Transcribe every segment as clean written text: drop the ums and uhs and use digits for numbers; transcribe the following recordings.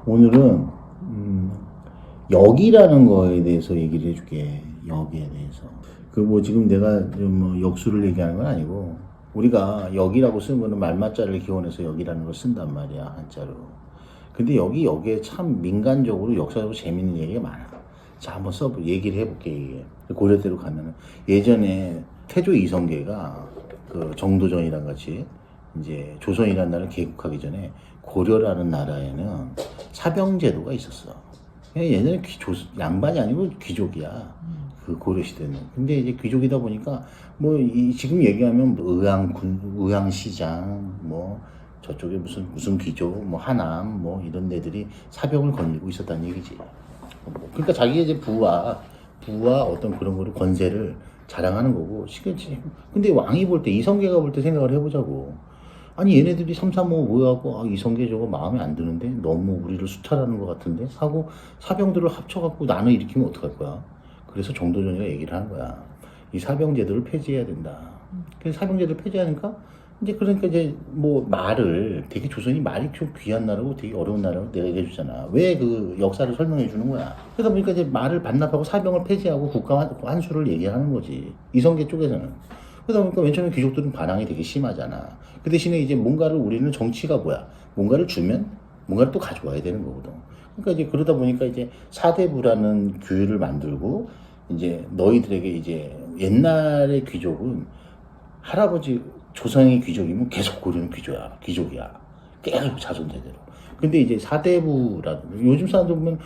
오늘은 역이라는 거에 대해서 얘기를 해줄게. 역에 대해서. 그 뭐 지금 내가 뭐 역수를 얘기하는 건 아니고 우리가 역이라고 쓰는 거는 말맞자를 기원해서 역이라는 걸 쓴단 말이야, 한자로. 근데 역에 참 민간적으로 역사적으로 재밌는 얘기가 많아. 자, 한번 얘기를 해볼게. 이게 고려때로 가면은 예전에 태조 이성계가 그 정도전이랑 같이 이제 조선이라는 나라를 개국하기 전에 고려라는 나라에는 사병제도가 있었어. 예전에 양반이 아니고 귀족이야. 그 고려시대는. 근데 이제 귀족이다 보니까 뭐 지금 얘기하면 뭐 의왕시장 뭐 저쪽에 무슨 귀족 뭐 하남 뭐 이런 데들이 사병을 거느리고 있었다는 얘기지. 그러니까 자기의 이제 부와 어떤 그런 거를 권세를 자랑하는 거고. 근데 왕이 볼 때, 이성계가 볼 때 생각을 해보자고. 아니 얘네들이 삼삼오오 모여갖고 이성계 저거 마음에 안 드는데 너무 우리를 수탈하는 것 같은데 하고 사병들을 합쳐갖고 나는 일으키면 어떡할 거야. 그래서 정도전이가 얘기를 하는 거야. 이 사병제도를 폐지해야 된다. 그래서 사병제도를 폐지하니까 그러니까 이제 뭐 말을 되게 조선이 말이 좀 귀한 나라고 되게 어려운 나라고 내가 얘기해 주잖아. 왜 그 역사를 설명해 주는 거야. 그러다 보니까 이제 말을 반납하고 사병을 폐지하고 국가 환수를 얘기하는 거지. 이성계 쪽에서는. 그러다 보니까 맨 처음에 귀족들은 반항이 되게 심하잖아. 그 대신에 이제 뭔가를 우리는 정치가 뭐야. 뭔가를 주면 뭔가를 또 가져와야 되는 거거든. 그러니까 이제 그러다 보니까 이제 사대부라는 규율을 만들고 이제 너희들에게 이제 옛날의 귀족은 할아버지 조상의 귀족이면 계속 고려는 귀족이야. 계속 자손대대로. 근데 이제 사대부라든 요즘 사람들 보면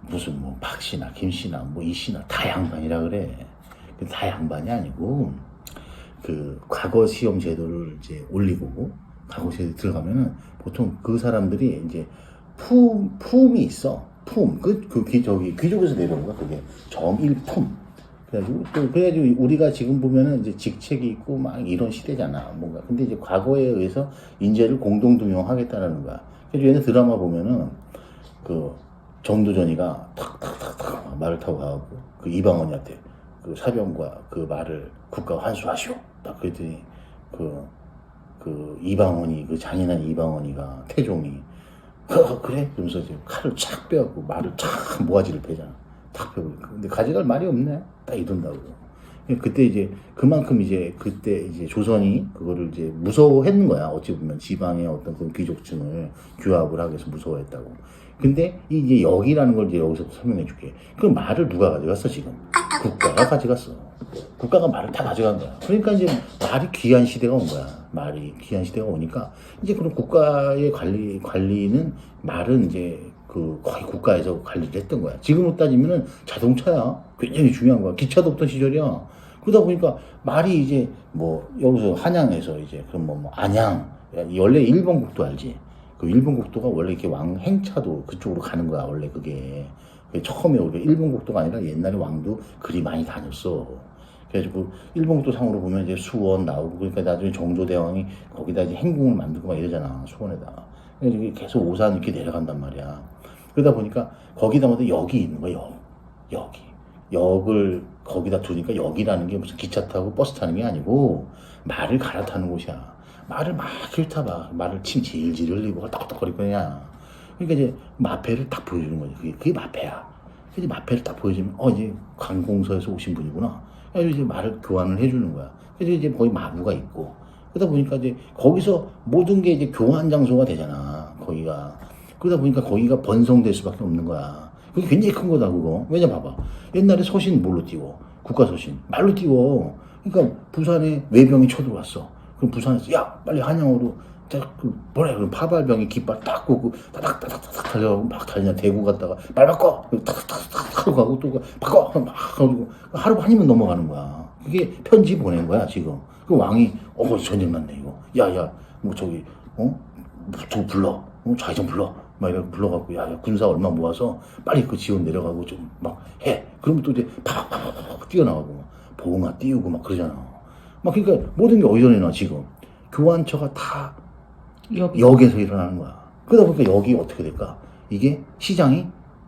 무슨 뭐 박씨나 김씨나 뭐 이씨나 다 양반이라 그래. 근데 다 양반이 아니고 그 과거 시험 제도를 이제 올리고 과거 제도 들어가면은 보통 그 사람들이 이제 품이 있어. 귀족에서 내려온 거야. 그게 정일품. 그래가지고 우리가 지금 보면은 이제 직책이 있고 막 이런 시대잖아. 뭔가. 근데 이제 과거에 의해서 인재를 공동등용하겠다라는 거야. 그래서 얘네 드라마 보면은 그 정도전이가 탁탁탁탁 말을 타고 가고 그 이방원이한테 그 사병과 그 말을 국가 환수하시오. 딱 그랬더니 그 이방원이 그 잔인한 이방원이가 태종이 그래? 그러면서 이제 칼을 착 빼갖고 말을 착 모가지를 베잖아. 탁 빼고. 근데 가져갈 말이 없네. 딱 이런다고. 그때 이제 그만큼 이제 그때 이제 조선이 그거를 이제 무서워했는 거야. 어찌 보면 지방의 어떤 그런 귀족층을 규합을 하기 위해서 무서워했다고. 근데 이게 역이라는 걸 이제 여기서 설명해 줄게. 그 말을 누가 가져갔어, 지금? 국가가 가져갔어. 국가가 말을 다 가져간 거야. 그러니까 이제 말이 귀한 시대가 온 거야. 말이 귀한 시대가 오니까 이제 그런 국가의 관리는 말은 이제 그 거의 국가에서 관리를 했던 거야. 지금으로 따지면은 자동차야. 굉장히 중요한 거야. 기차도 없던 시절이야. 그러다 보니까 말이 이제 뭐 여기서 한양에서 이제 그럼 뭐 안양, 원래 일본 국도 알지? 그 일본 국도가 원래 이렇게 행차도 그쪽으로 가는 거야. 원래 그게 처음에 우리가 일본 국도가 아니라 옛날에 왕도 그리 많이 다녔어. 그래가지고 일본 국도 상으로 보면 이제 수원 나오고 그러니까 나중에 정조대왕이 거기다 이제 행궁을 만들고 막 이러잖아. 수원에다가. 그래서 계속 오산 이렇게 내려간단 말이야. 그러다 보니까 거기다마다 역이 있는 거야. 역을 거기다 두니까 역이라는 게 무슨 기차 타고 버스 타는 게 아니고 말을 갈아타는 곳이야. 말을 막 훑어봐. 말을 침 질질 흘리고 헐떡헐떡거리고 그냥. 그러니까 이제 마패를 딱 보여주는 거지. 그게 마패야. 그래서 마패를 딱 보여주면 이제 관공서에서 오신 분이구나. 그래서 이제 말을 교환을 해주는 거야. 그래서 이제 거기 마부가 있고. 그러다 보니까 이제 거기서 모든 게 이제 교환 장소가 되잖아. 거기가. 그러다 보니까 거기가 번성될 수밖에 없는 거야. 그게 굉장히 큰 거다, 그거. 왜냐, 봐봐. 옛날에 서신 뭘로 띄워? 국가서신. 말로 띄워. 그러니까 부산에 외병이 쳐들어왔어. 그럼 부산에서, 야, 빨리 한양으로, 그럼 파발병이 깃발 딱 꽂고, 따닥따닥따닥 달려가고, 막 달리냐, 대구 갔다가, 말 바꿔! 따닥따닥따닥 하고 가고, 또 바꿔! 막 하고, 하루 한이면 넘어가는 거야. 그게 편지 보낸 거야, 지금. 그 왕이, 전쟁 났네, 이거. 야, 뭐 저기, 저거 불러. 좌회전 불러. 막 이렇게 불러갖고, 야, 군사 얼마 모아서 빨리 그 지원 내려가고 좀 막 해. 그러면 또 이제 팍팍팍팍 뛰어나가고, 막 봉화 띄우고 막 그러잖아. 막 그러니까 모든 게 어디서 일어나, 지금. 교환처가 다 역에서 일어나는 거야. 그러다 보니까 여기 어떻게 될까? 이게 시장이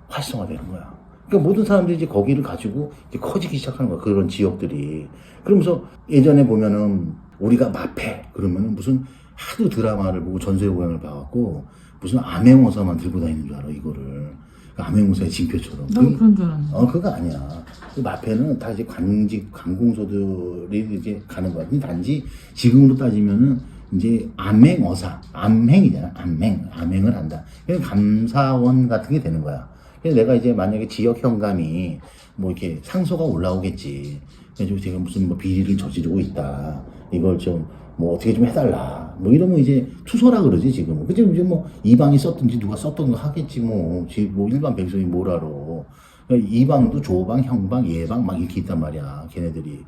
활성화되는 거야. 그러니까 모든 사람들이 이제 거기를 가지고 이제 커지기 시작하는 거야. 그런 지역들이. 그러면서 예전에 보면은 우리가 마패 그러면은 무슨 하도 드라마를 보고 전설의 고향을 봐갖고 무슨 암행어사만 들고 다니는 줄 알아 이거를. 암행어사의 징표처럼. 나도 그런 줄 알았는데. 그거 아니야. 그 마패는 다 이제 관공서들이 이제 가는 거야. 근데 단지 지금으로 따지면은 이제 암행어사, 암행이잖아. 암행을 한다. 그래서 감사원 같은 게 되는 거야. 그래서 내가 이제 만약에 지역 현감이 뭐 이렇게 상소가 올라오겠지. 그래서 제가 무슨 뭐 비리를 저지르고 있다. 이걸 좀 뭐 어떻게 좀 해달라. 뭐 이러면 이제 투서라 그러지 지금은. 그치 이제 뭐 이방이 썼든지 누가 썼던 거 하겠지 뭐. 지금 뭐 일반 백성이 뭘 알아. 그러니까 이방도 조방, 형방, 예방 막 이렇게 있단 말이야. 걔네들이.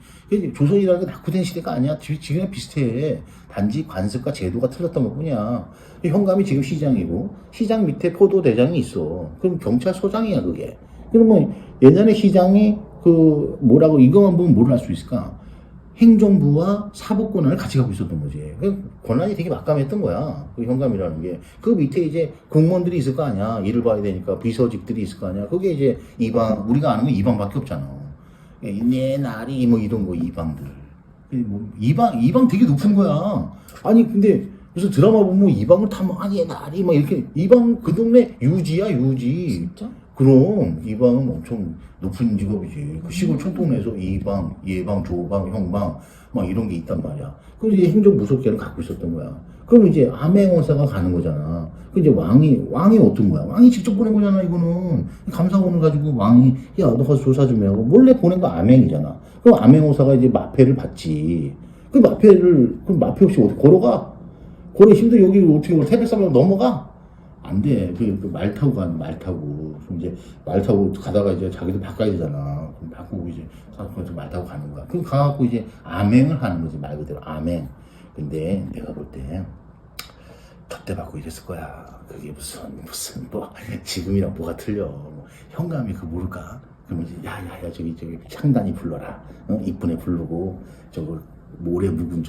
조선이라는 게 낙후된 시대가 아니야. 지금이랑 비슷해. 단지 관습과 제도가 틀렸던 것 뿐이야. 현감이 지금 시장이고 시장 밑에 포도대장이 있어. 그럼 경찰서장이야 그게. 그러면 예전에 시장이 그 뭐라고 이것만 보면 뭘 할 수 있을까? 행정부와 사법 권한을 같이 갖고 있었던 거지. 권한이 되게 막강했던 거야. 그 현감이라는 게. 그 밑에 이제 공무원들이 있을 거 아니야. 일을 봐야 되니까 비서직들이 있을 거 아니야. 그게 이제 이방, 우리가 아는 건 이방밖에 없잖아. 내 날이 뭐 이런 거 이방들. 뭐 이방 되게 높은 거야. 아니 근데 무슨 드라마 보면 이방을 타면 아니 날이 막 이렇게 이방 그 동네 유지야 유지. 진짜? 그럼 이방은 엄청 높은 직업이지. 그 시골 촌동네에서 이방, 예방, 조방, 형방 막 이런 게 있단 말이야. 그럼 이제 행정부속계를 갖고 있었던 거야. 그럼 이제 암행어사가 가는 거잖아. 그 이제 왕이 어떤 거야? 왕이 직접 보낸 거잖아. 이거는 감사원을 가지고 왕이 야 너 가서 조사 좀 해 하고 몰래 보낸 거 암행이잖아. 그럼 암행어사가 이제 마패를 받지. 그 마패 없이 어디 걸어가? 걸어 힘들 여기 어떻게 태백산을 넘어가? 안 돼. 말 타고 가는 말 타고. 그럼 이제 말 타고 가다가 이제 자기도 바꿔야 되잖아. 그럼 바꾸고 이제 말 타고 가는 거야. 그럼 가갖고 이제 암행을 하는 거지. 말 그대로 암행. 근데 내가 볼 때 덧대 받고 이랬을 거야. 그게 무슨 뭐 지금이랑 뭐가 틀려. 뭐, 현감이 그 모를까? 그러면 이제 야야야 저기 창단이 불러라. 이쁜애 부르고 저거 모래 묵은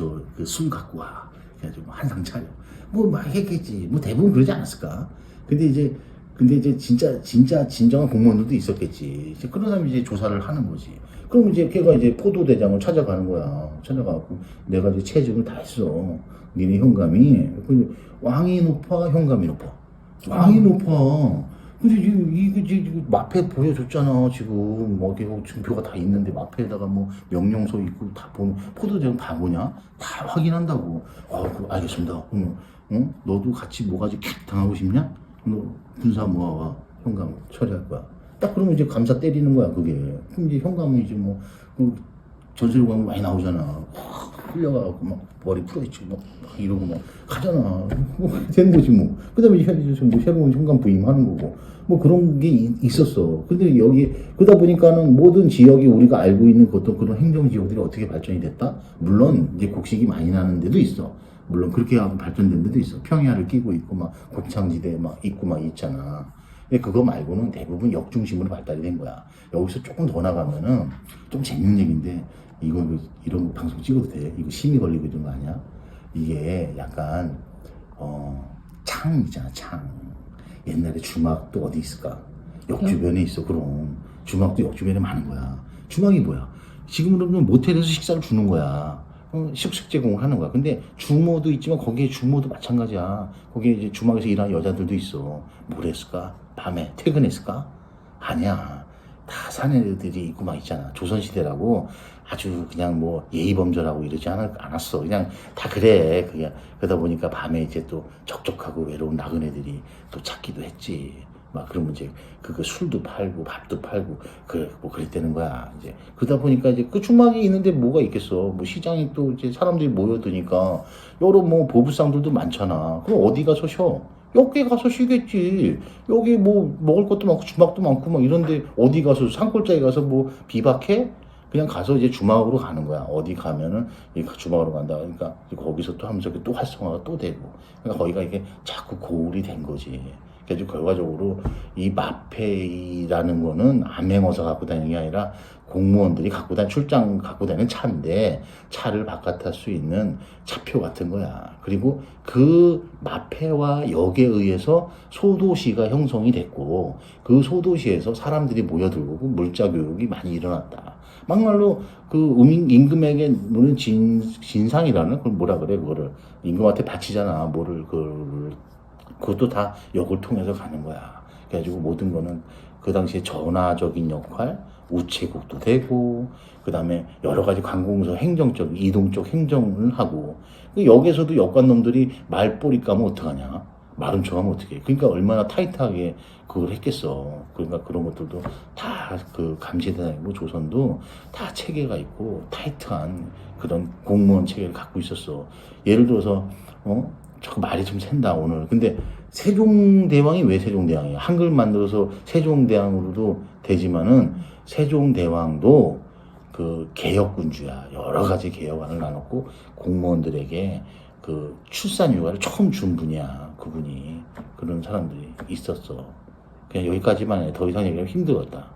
술 갖고 와. 그래가지고 한상 차려. 뭐 막 했겠지. 뭐 대부분 그러지 않았을까? 근데 이제 진짜 진정한 공무원들도 있었겠지. 이제 그런 사람이 이제 조사를 하는 거지. 그럼 이제 걔가 이제 포도대장을 찾아가는 거야. 찾아가고 내가 이제 체증을 다 했어. 니네 현감이 왕이 높아 현감이 높아. 왕이 높아. 근데 이거 마패 보여줬잖아 지금 뭐 이게 증표가 다 있는데 마패에다가 뭐 명령서 있고 다 보면 포도대장 다 뭐냐 다 확인한다고. 알겠습니다. 너도 같이 뭐가지 캬 당하고 싶냐? 너 군사 모아와 현감 처리할 거야. 딱 그러면 이제 감사 때리는 거야 그게. 그럼 이제 현감은 이제 뭐 전세로 가면 많이 나오잖아. 흘려가고 막 머리 풀어있지 막 이러고 막 가잖아. 뭐 되는 거지 뭐. 그다음에 이제 뭐 새로운 현감 부임하는 거고 뭐 그런 게 있었어. 근데 여기 그러다 보니까는 모든 지역이 우리가 알고 있는 어떤 그런 행정 지역들이 어떻게 발전이 됐다? 물론 이제 곡식이 많이 나는 데도 있어. 물론 그렇게 하고 발전된 데도 있어. 평야를 끼고 있고 막 곡창지대 막 있고 막 있잖아. 근데 그거 말고는 대부분 역 중심으로 발달이 된 거야. 여기서 조금 더 나가면은 좀 재밌는 얘기인데 이런 방송 찍어도 돼? 이거 심의 걸리고 이런 거 아니야? 이게 약간 창이잖아 창. 옛날에 주막도 어디 있을까? 역 주변에 있어. 그럼 주막도 역 주변에 많은 거야. 주막이 뭐야? 지금으로는 모텔에서 식사를 주는 거야. 식식 제공을 하는 거야. 근데 주모도 있지만 거기에 주모도 마찬가지야. 거기에 이제 주막에서 일하는 여자들도 있어. 뭘 했을까? 밤에 퇴근했을까? 아니야. 다 사내들이 있고 막 있잖아. 조선시대라고 아주 그냥 뭐 예의범절하고 이러지 않았어. 그냥 다 그래. 그러다 보니까 밤에 이제 또 적적하고 외로운 나그네들이 또 찾기도 했지. 막 그러면 이제 술도 팔고 밥도 팔고 뭐 그랬다는 거야. 이제 그러다 보니까 이제 그 주막이 있는데 뭐가 있겠어. 뭐 시장이 또 이제 사람들이 모여드니까 여러 뭐 보부상들도 많잖아. 그럼 어디 가서 쉬어? 여기 가서 쉬겠지. 여기 뭐 먹을 것도 많고 주막도 많고 막 이런데 어디 가서 산골짜기 가서 뭐 비박해? 그냥 가서 이제 주막으로 가는 거야. 어디 가면은 주막으로 간다. 그러니까 거기서 또 하면서 또 활성화가 또 되고. 그러니까 거기가 이게 자꾸 고울이 된 거지. 그래서 결과적으로 이 마패라는 거는 암행어사 갖고 다니는 게 아니라 공무원들이 출장 갖고 다니는 차인데 차를 바깥할 수 있는 차표 같은 거야. 그리고 그 마패와 역에 의해서 소도시가 형성이 됐고 그 소도시에서 사람들이 모여들고 물자 교육이 많이 일어났다. 막말로 임금에게 무슨 진상이라는 그걸 뭐라 그래 그거를 임금한테 바치잖아. 뭐를 그것도 다 역을 통해서 가는 거야. 그래가지고 모든 거는 그 당시에 전화적인 역할, 우체국도 되고, 그 다음에 여러 가지 관공서 행정적, 이동적 행정을 하고, 그 역에서도 역관놈들이 말꼬리 까면 어떡하냐? 말은 척하면 어떡해? 그러니까 얼마나 타이트하게 그걸 했겠어. 그러니까 그런 것들도 다 그 감시대장이고 조선도 다 체계가 있고 타이트한 그런 공무원 체계를 갖고 있었어. 예를 들어서, 자꾸 말이 좀 샌다, 오늘. 근데 세종대왕이 왜 세종대왕이야? 한글 만들어서 세종대왕으로도 되지만은 세종대왕도 그 개혁군주야. 여러 가지 개혁안을 나눴고 공무원들에게 그 출산 휴가를 처음 준 분이야. 그분이. 그런 사람들이 있었어. 그냥 여기까지만 해. 더 이상 얘기하면 힘들었다.